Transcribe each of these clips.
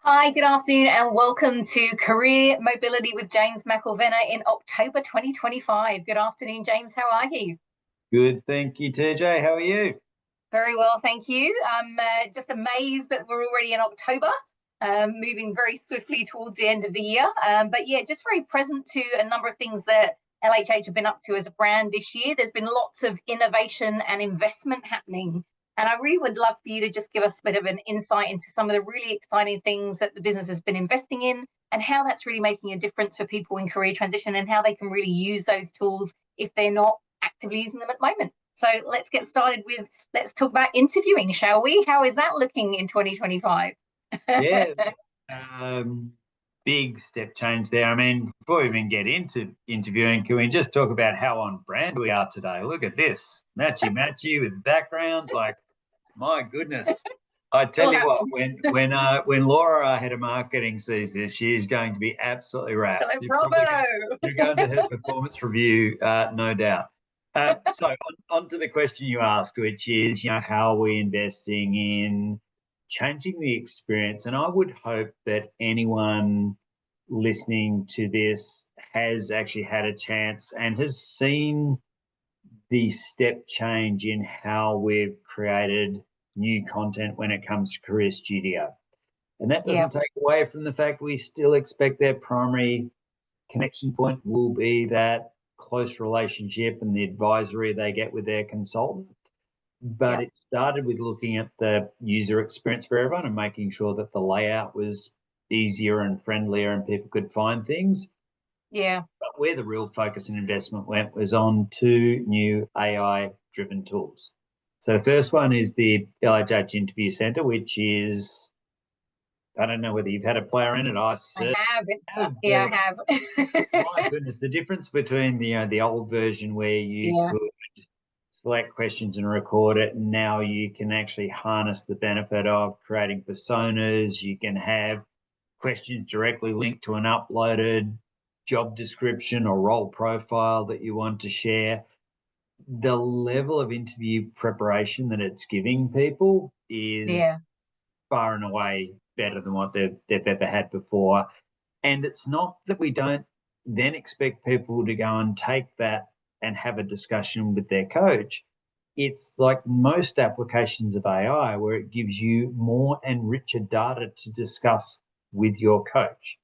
Hi, good afternoon, and welcome to Career Mobility with James Mcilvena in October 2025. Good afternoon, James. How are you? Good, thank you, TJ. How are you? Very well, thank you. I'm just amazed that we're already in October, moving very swiftly towards the end of the year. But yeah, just very present to a number of things that LHH have been up to as a brand this year. There's been lots of innovation and investment happening. And I really would love for you to just give us a bit of an insight into some of the really exciting things that the business has been investing in and how that's really making a difference for people in career transition and how they can really use those tools if they're not actively using them at the moment. So let's get started with let's talk about interviewing, shall we? How is that looking in 2025? Yeah, big step change there. I mean, before we even get into interviewing, can we just talk about how on brand we are today? Look at this, matchy matchy with backgrounds. Like, my goodness. I tell you what, when Laura, our head of marketing, sees this, she's going to be absolutely wrapped. Bravo. You're going to her performance review, no doubt. So on to the question you asked, which is, how are we investing in changing the experience? And I would hope that anyone listening to this has actually had a chance and has seen the step change in how we've created new content when it comes to Career Studio. And that Yeah. doesn't take away from the fact we still expect their primary connection point will be that close relationship and the advisory they get with their consultant. But Yeah. it started with looking at the user experience for everyone and making sure that the layout was easier and friendlier and people could find things. Yeah. But where the real focus and investment went was on two new AI driven tools. So the first one is the LHH Interview Center, which is, I don't know whether you've had a player in it. I I certainly have. have. Yeah, I have. My goodness, the difference between the old version where you Yeah. could select questions and record it, and now you can actually harness the benefit of creating personas. You can have questions directly linked to an uploaded job description or role profile that you want to share. The level of interview preparation that it's giving people Yeah. is far and away better than what they've ever had before. And it's not that we don't then expect people to go and take that and have a discussion with their coach. It's like most applications of AI where it gives you more and richer data to discuss with your coach.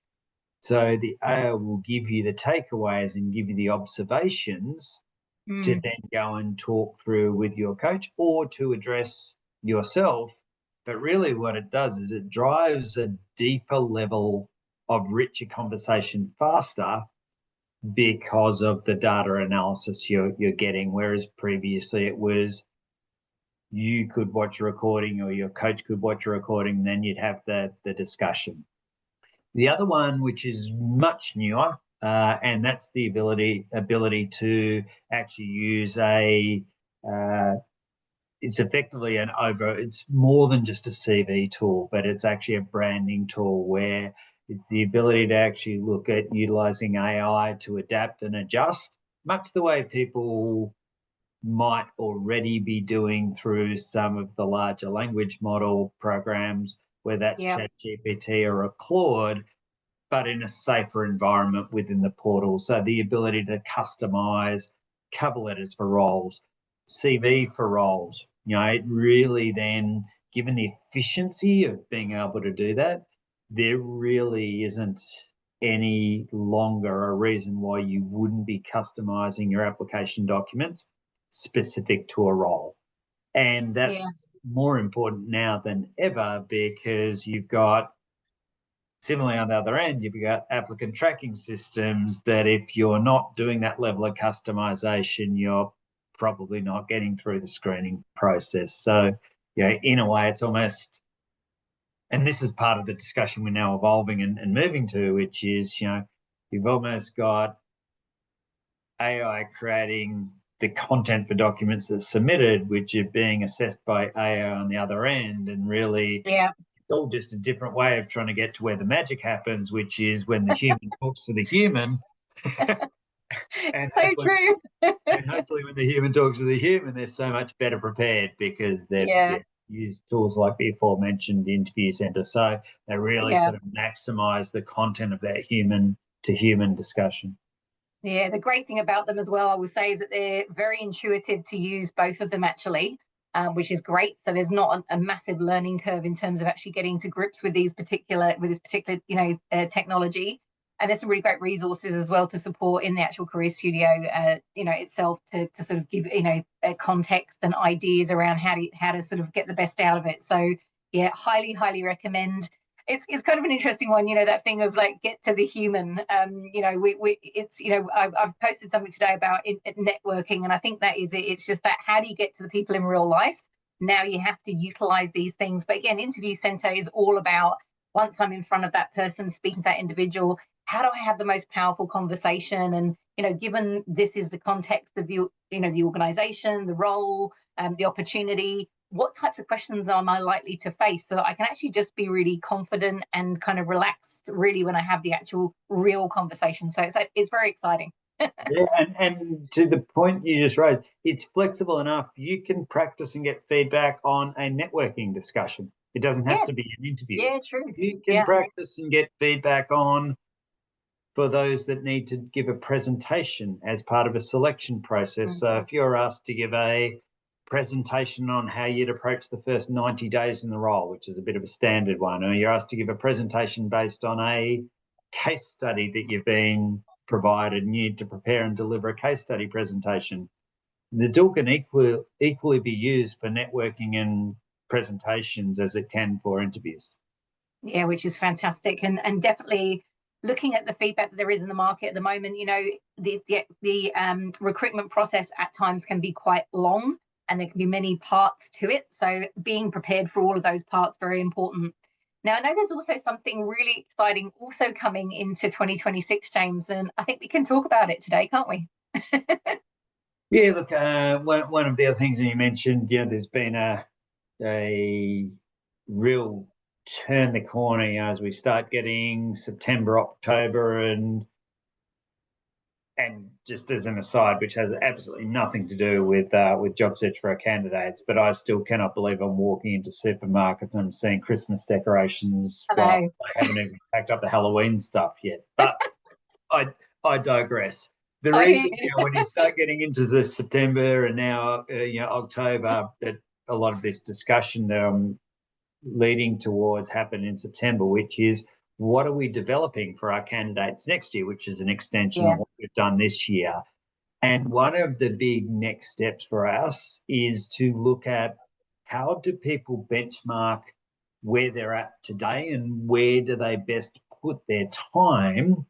So the AI will give you the takeaways and give you the observations to Mm. then go and talk through with your coach or to address yourself. But really, what it does is it drives a deeper level of richer conversation faster because of the data analysis you're getting. Whereas previously it was you could watch a recording or your coach could watch a recording, then you'd have the discussion. The other one, which is much newer, and that's the ability to actually use uh, it's effectively it's more than just a CV tool, but it's actually a branding tool where it's the ability to actually look at utilizing AI to adapt and adjust, much the way people might already be doing through some of the larger language model programs, whether that's Yeah. ChatGPT or a Claude, but in a safer environment within the portal. So the ability to customize cover letters for roles, CV for roles, it really then, given the efficiency of being able to do that, there really isn't any longer a reason why you wouldn't be customizing your application documents specific to a role. And Yeah. that's more important now than ever because you've got, similarly, on the other end, you've got applicant tracking systems that if you're not doing that level of customization, you're probably not getting through the screening process. So, in a way, it's almost, and this is part of the discussion we're now evolving and moving to, which is, you've almost got AI creating the content for documents that's submitted, which are being assessed by AI on the other end. And really, Yeah. it's all just a different way of trying to get to where the magic happens, which is when the human talks to the human. and So hopefully, true. and hopefully when the human talks to the human, they're so much better prepared because they've Yeah. use tools like the aforementioned interview center. So they really Yeah. sort of maximize the content of that human to human discussion. Yeah, the great thing about them as well, I would say, is that they're very intuitive to use, both of them actually, which is great. So there's not a massive learning curve in terms of actually getting to grips with this particular, technology. And there's some really great resources as well to support in the actual Career Studio, itself, to sort of give context and ideas around how to sort of get the best out of it. So yeah, highly recommend. It's kind of an interesting one, that thing of like, get to the human. I've posted something today about networking, and I think that is it. It's just that, how do you get to the people in real life? Now you have to utilize these things. But again, Interview Center is all about, once I'm in front of that person, speaking to that individual, how do I have the most powerful conversation? And given this is the context of the organization, the role, the opportunity, what types of questions am I likely to face, so that I can actually just be really confident and kind of relaxed, really, when I have the actual real conversation. So it's very exciting. Yeah, and to the point you just raised, it's flexible enough. You can practice and get feedback on a networking discussion. It doesn't have to be an interview. Yeah, true. You can practice and get feedback on, for those that need to give a presentation as part of a selection process. So if you're asked to give a presentation on how you'd approach the first 90 days in the role, which is a bit of a standard one, or you're asked to give a presentation based on a case study that you've been provided and you need to prepare and deliver a case study presentation, the tool can equally be used for networking and presentations as it can for interviews. Yeah, which is fantastic. And definitely looking at the feedback that there is in the market at the moment, the recruitment process at times can be quite long, and there can be many parts to it. So being prepared for all of those parts, very important. Now, I know there's also something really exciting also coming into 2026, James, and I think we can talk about it today, can't we? Yeah, look, one of the other things that you mentioned, there's been a real turn the corner as we start getting September, October, and just as an aside, which has absolutely nothing to do with job search for our candidates, but I still cannot believe I'm walking into supermarkets and I'm seeing Christmas decorations. Well, I haven't even packed up the Halloween stuff yet, but I digress. The reason, when you start getting into the September and now October, that a lot of this discussion leading towards happen in September, which is, what are we developing for our candidates next year, which is an extension of what we've done this year. And one of the big next steps for us is to look at, how do people benchmark where they're at today and where do they best put their time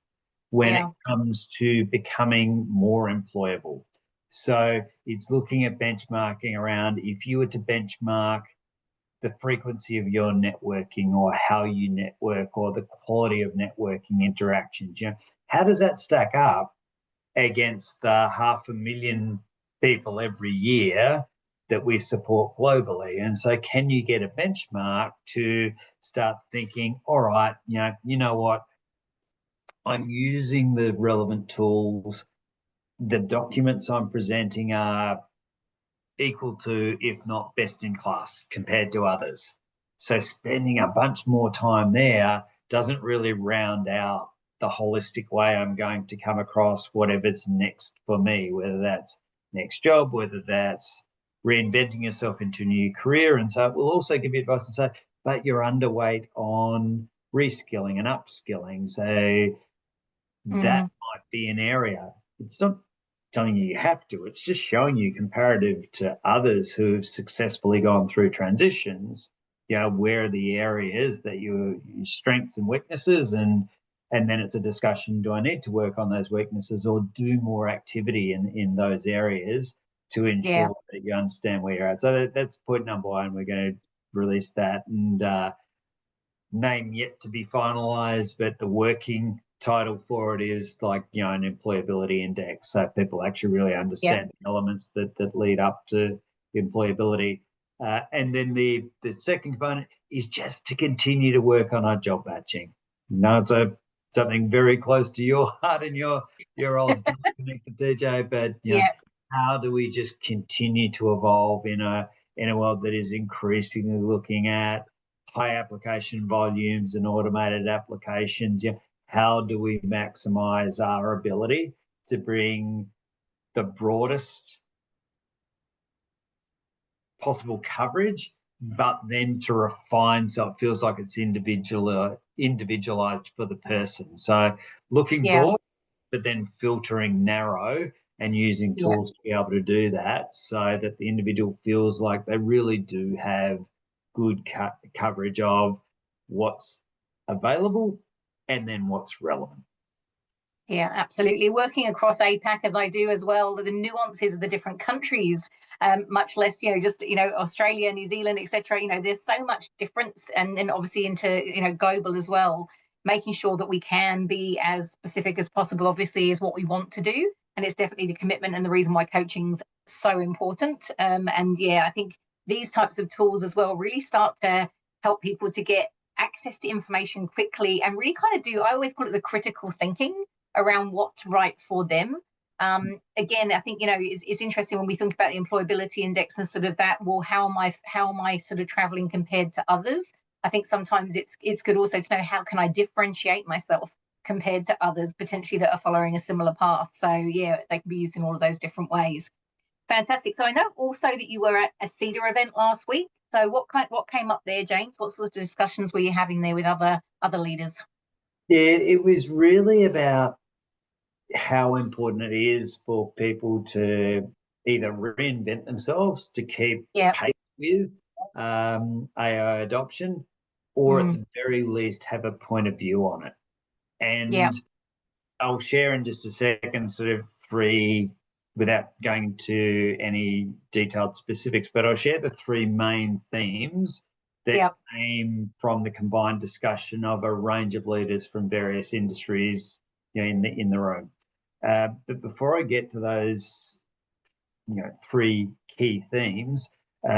when it comes to becoming more employable. So it's looking at benchmarking around, if you were to benchmark the frequency of your networking, or how you network, or the quality of networking interactions, how does that stack up against the 500,000 people every year that we support globally? And so can you get a benchmark to start thinking, all right, you know what, I'm using the relevant tools, the documents I'm presenting are equal to, if not best in class compared to others. So spending a bunch more time there doesn't really round out the holistic way I'm going to come across whatever's next for me, whether that's next job, whether that's reinventing yourself into a new career. And so we'll also give you advice and say, but you're underweight on reskilling and upskilling. So that might be an area. It's not telling you have to, it's just showing you, comparative to others who've successfully gone through transitions, where are the areas that your strengths and weaknesses, and then it's a discussion, do I need to work on those weaknesses or do more activity in those areas to ensure that you understand where you're at. So that's point number one. We're going to release that, and name yet to be finalized, but the working title for it is like, an employability index, so people actually really understand the elements that lead up to employability. And then the second component is just to continue to work on our job matching. It's something very close to your heart and your roles connected, TJ, but how do we just continue to evolve in in a world that is increasingly looking at high application volumes and automated applications. How do we maximize our ability to bring the broadest possible coverage, but then to refine so it feels like it's individualized for the person? So looking broad, but then filtering narrow and using tools to be able to do that so that the individual feels like they really do have good coverage of what's available and then what's relevant. Yeah, absolutely. Working across APAC as I do as well, the nuances of the different countries, much less, just, Australia, New Zealand, etc. There's so much difference, and then obviously into, global as well. Making sure that we can be as specific as possible, obviously, is what we want to do. And it's definitely the commitment and the reason why coaching's so important. And yeah, I think these types of tools as well really start to help people to get access to information quickly and really kind of do, I always call it the critical thinking around what's right for them. Again, I think, it's interesting when we think about the employability index and sort of that, well, how am I sort of traveling compared to others? I think sometimes it's good also to know how can I differentiate myself compared to others potentially that are following a similar path. So yeah, they can be used in all of those different ways. Fantastic. So I know also that you were at a CEDAR event last week. So what came up there, James? What sort of discussions were you having there with other leaders? Yeah, it was really about how important it is for people to either reinvent themselves to keep pace with AI adoption, or at the very least have a point of view on it. And I'll share in just a second sort of three, without going into any detailed specifics, but I'll share the three main themes that came from the combined discussion of a range of leaders from various industries, in the room. But before I get to those, three key themes, we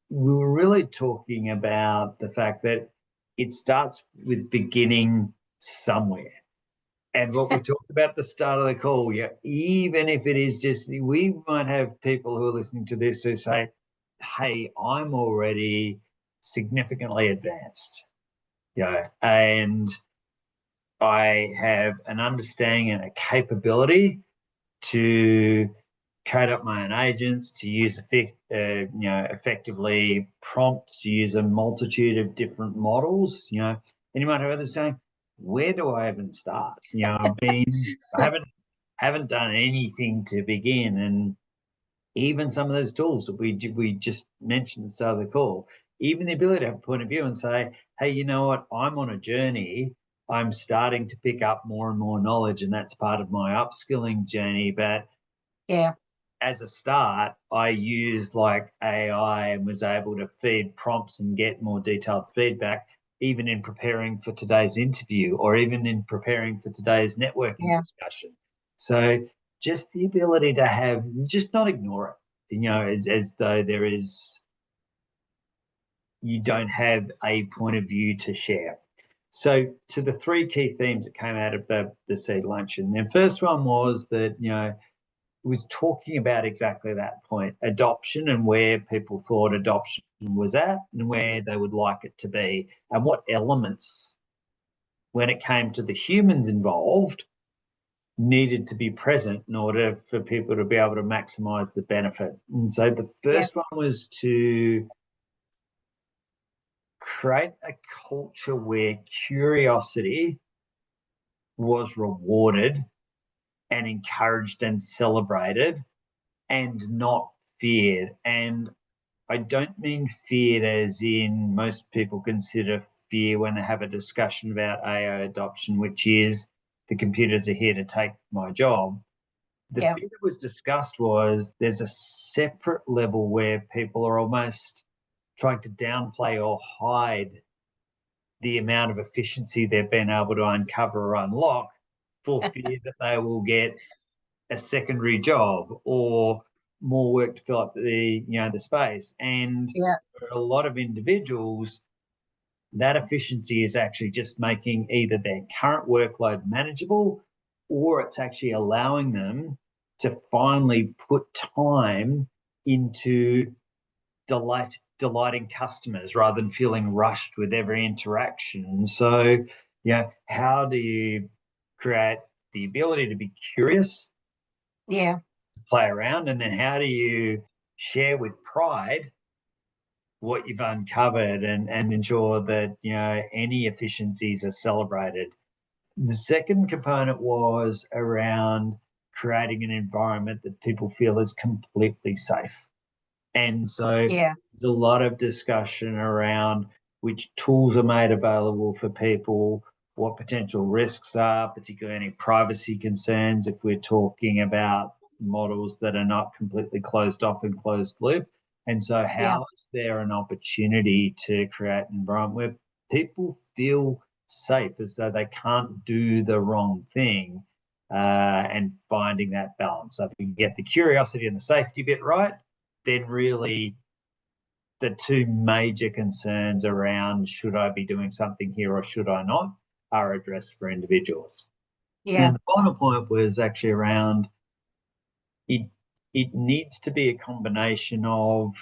were really talking about the fact that it starts with beginning somewhere. And what we talked about at the start of the call, even if it is just, we might have people who are listening to this who say, hey, I'm already significantly advanced, and I have an understanding and a capability to code up my own agents, to use effectively prompts, to use a multitude of different models, and you might have others saying, where do I even start? I haven't done anything to begin. And even some of those tools that we just mentioned at the start of the call, even the ability to have a point of view and say, hey, you know what, I'm on a journey. I'm starting to pick up more and more knowledge, and that's part of my upskilling journey. But as a start, I used like AI and was able to feed prompts and get more detailed feedback, even in preparing for today's interview or even in preparing for today's networking discussion. So just the ability to have, just not ignore it, as though you don't have a point of view to share. So to the three key themes that came out of the seed luncheon, the first one was that, was talking about exactly that point, adoption, and where people thought adoption was at and where they would like it to be, and what elements, when it came to the humans involved, needed to be present in order for people to be able to maximize the benefit. And so the first one was to create a culture where curiosity was rewarded and encouraged and celebrated, and not feared. And I don't mean feared as in most people consider fear when they have a discussion about AI adoption, which is the computers are here to take my job. The fear that was discussed was there's a separate level where people are almost trying to downplay or hide the amount of efficiency they've been able to uncover or unlock for fear that they will get a secondary job or more work to fill up the space. And for a lot of individuals, that efficiency is actually just making either their current workload manageable, or it's actually allowing them to finally put time into delighting customers rather than feeling rushed with every interaction. So, how do you create the ability to be curious, Yeah. play around, and then how do you share with pride what you've uncovered and ensure that any efficiencies are celebrated? The second component was around creating an environment that people feel is completely safe. And so Yeah. there's a lot of discussion around which tools are made available for people, what potential risks are, particularly any privacy concerns if we're talking about models that are not completely closed off and closed loop. And so Yeah. how is there an opportunity to create an environment where people feel safe as though they can't do the wrong thing, and finding that balance? So if we get the curiosity and the safety bit right, then really the two major concerns around should I be doing something here or should I not are addressed for individuals. Yeah. And the final point was actually around it. It needs to be a combination of,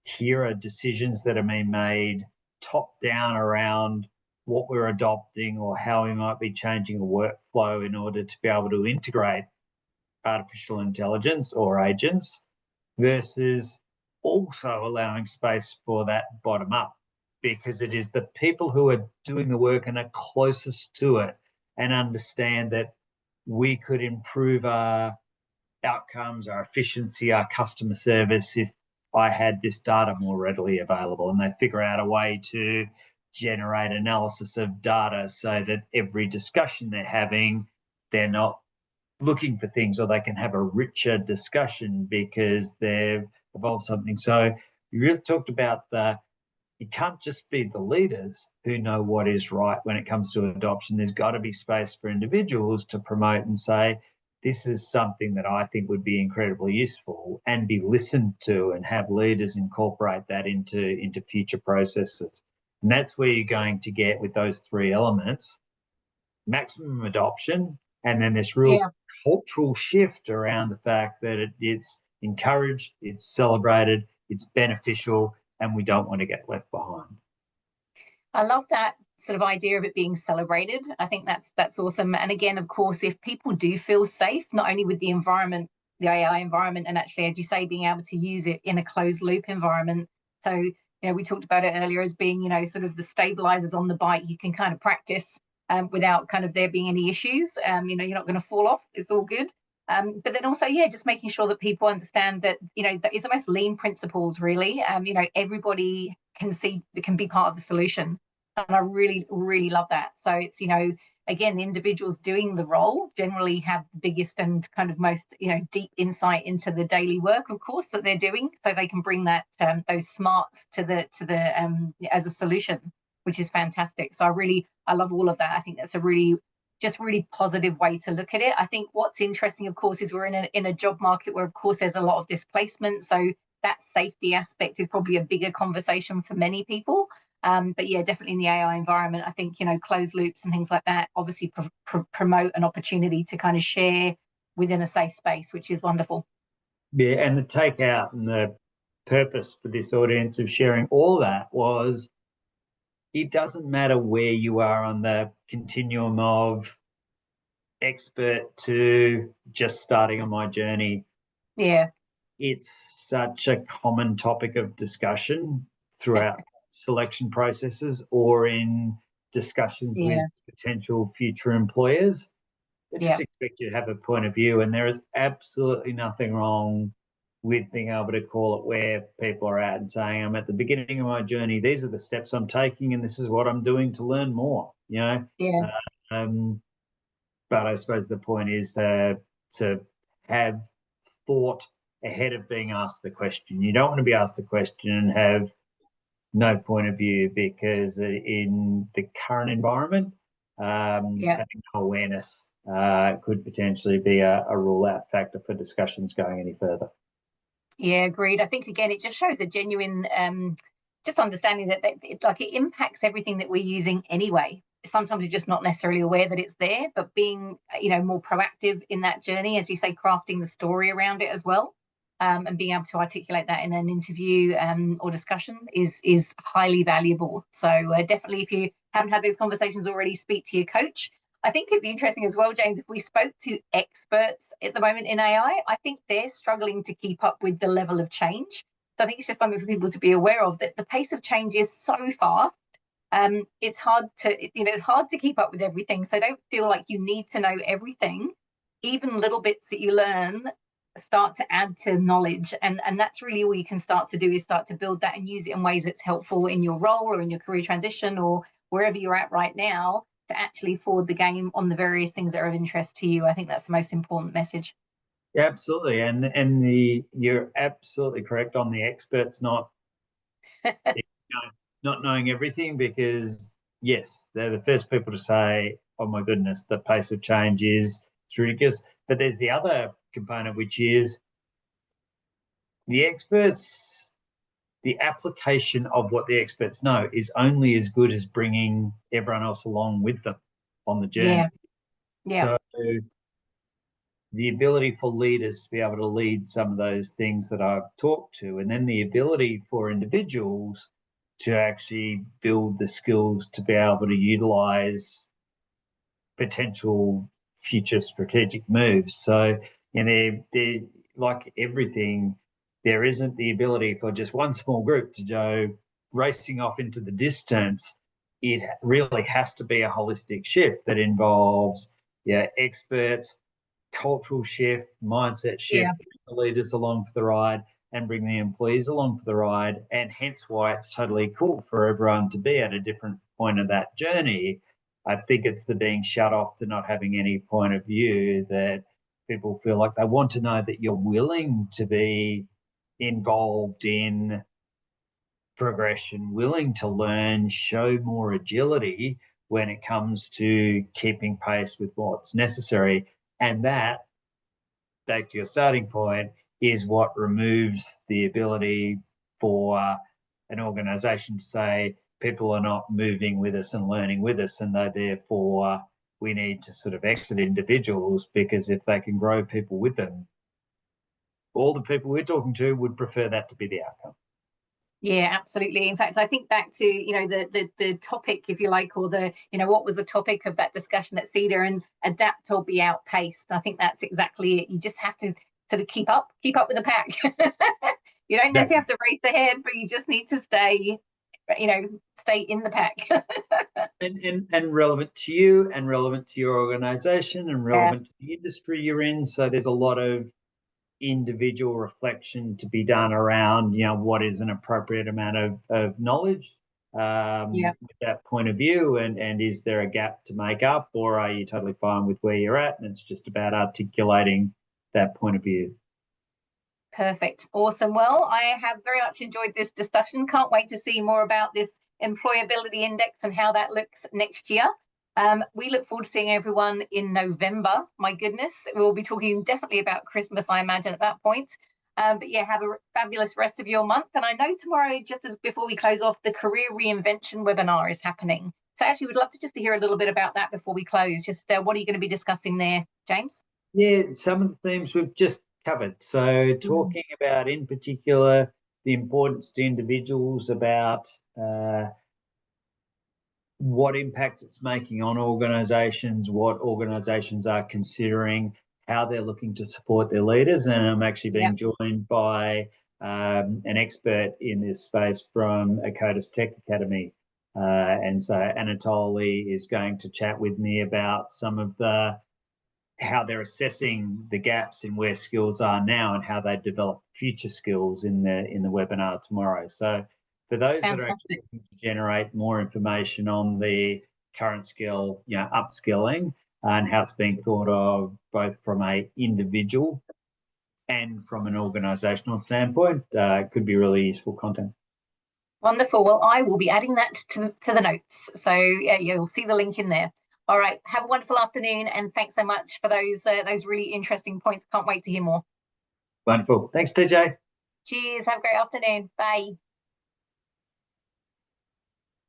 here are decisions that are being made top down around what we're adopting or how we might be changing a workflow in order to be able to integrate artificial intelligence or agents, versus also allowing space for that bottom up, because it is the people who are doing the work and are closest to it and understand that we could improve our outcomes, our efficiency, our customer service if I had this data more readily available. And they figure out a way to generate analysis of data so that every discussion they're having, they're not looking for things, or they can have a richer discussion because they've evolved something. So you really talked about it can't just be the leaders who know what is right when it comes to adoption. There's got to be space for individuals to promote and say, this is something that I think would be incredibly useful, and be listened to, and have leaders incorporate that into future processes. And that's where you're going to get, with those three elements, maximum adoption, and then this real cultural shift around the fact that it's encouraged, it's celebrated, it's beneficial, and we don't want to get left behind. I love that sort of idea of it being celebrated. I think that's awesome. And again, of course, if people do feel safe, not only with the environment, the AI environment, and actually, as you say, being able to use it in a closed loop environment. So, we talked about it earlier as being, sort of the stabilizers on the bike. You can kind of practice without kind of there being any issues. You're not going to fall off. It's all good. But then also, just making sure that people understand that, that it's almost lean principles, really. Everybody can be part of the solution. And I really, really love that. So it's, again, the individuals doing the role generally have the biggest and kind of most, deep insight into the daily work, of course, that they're doing. So they can bring that, those smarts to the as a solution, which is fantastic. So I love all of that. I think that's a really positive way to look at it. I think what's interesting, of course, is we're in a job market where, of course, there's a lot of displacement. So that safety aspect is probably a bigger conversation for many people. But yeah, definitely in the AI environment, I think, closed loops and things like that obviously promote an opportunity to kind of share within a safe space, which is wonderful. Yeah, and the takeout and the purpose for this audience of sharing all that was, it doesn't matter where you are on the continuum of expert to just starting on my journey. Yeah. It's such a common topic of discussion throughout selection processes or in discussions with potential future employers. They just expect you to have a point of view, and there is absolutely nothing wrong with being able to call it where people are at and saying, I'm at the beginning of my journey, these are the steps I'm taking, and this is what I'm doing to learn more, but I suppose the point is to have thought ahead of being asked the question. You don't want to be asked the question and have no point of view, because in the current environment, having no awareness could potentially be a rule-out factor for discussions going any further. Yeah, agreed. I think, again, it just shows a genuine just understanding that it impacts everything that we're using anyway. Sometimes you're just not necessarily aware that it's there, but being more proactive in that journey, as you say, crafting the story around it as well. and being able to articulate that in an interview or discussion is highly valuable. So definitely, if you haven't had those conversations already, speak to your coach. I think it'd be interesting as well, James, if we spoke to experts at the moment in AI. I think they're struggling to keep up with the level of change. So I think it's just something for people to be aware of, that the pace of change is so fast. It's hard to keep up with everything. So don't feel like you need to know everything. Even little bits that you learn start to add to knowledge, and that's really all you can start to do, is start to build that and use it in ways that's helpful in your role or in your career transition or wherever you're at right now, to actually forward the game on the various things that are of interest to you. I think that's the most important message. Yeah, absolutely. And you're absolutely correct on the experts not knowing everything, because yes, they're the first people to say, oh my goodness, the pace of change is ridiculous. But there's the other component, which is the experts, the application of what the experts know is only as good as bringing everyone else along with them on the journey. Yeah. So the ability for leaders to be able to lead some of those things that I've talked to, and then the ability for individuals to actually build the skills to be able to utilize potential future strategic moves. So, they're like everything, there isn't the ability for just one small group to go racing off into the distance. It really has to be a holistic shift that involves experts, cultural shift, mindset shift, bring the leaders along for the ride and bring the employees along for the ride. And hence why it's totally cool for everyone to be at a different point of that journey. I think it's the being shut off to not having any point of view, that people feel like they want to know that you're willing to be involved in progression, willing to learn, show more agility when it comes to keeping pace with what's necessary. And that, back to your starting point, is what removes the ability for an organization to say people are not moving with us and learning with us, and therefore we need to sort of exit individuals, because if they can grow people with them, all the people we're talking to would prefer that to be the outcome. Yeah, absolutely. In fact, I think back to, the topic, if you like, or what was the topic of that discussion at CEDA, and adapt or be outpaced. I think that's exactly it. You just have to sort of keep up with the pack. You don't necessarily have to race ahead, but you just need to stay in the pack. and relevant to you, and relevant to your organization, and relevant to the industry you're in. So there's a lot of individual reflection to be done around, what is an appropriate amount of knowledge with that point of view, and is there a gap to make up, or are you totally fine with where you're at, and it's just about articulating that point of view. Perfect. Awesome. Well, I have very much enjoyed this discussion. Can't wait to see more about this employability index and how that looks next year. We look forward to seeing everyone in November. My goodness, we'll be talking definitely about Christmas, I imagine, at that point. But yeah, have a fabulous rest of your month. And I know tomorrow, just as before we close off, the career reinvention webinar is happening. So actually, we'd love to just to hear a little bit about that before we close. Just what are you going to be discussing there, James? Yeah, some of the themes we've just covered. So talking about, in particular, the importance to individuals about what impact it's making on organizations, what organizations are considering, how they're looking to support their leaders. And I'm actually being joined by an expert in this space from Akotis Tech Academy. And so Anatoly is going to chat with me about some of how they're assessing the gaps in where skills are now, and how they develop future skills in the webinar tomorrow. So for those that are actually looking to generate more information on the current skill, upskilling, and how it's being thought of both from a individual and from an organizational standpoint, could be really useful content. Wonderful. Well, I will be adding that to the notes. So yeah, you'll see the link in there. All right. Have a wonderful afternoon, and thanks so much for those really interesting points. Can't wait to hear more. Wonderful. Thanks, TJ. Cheers. Have a great afternoon. Bye.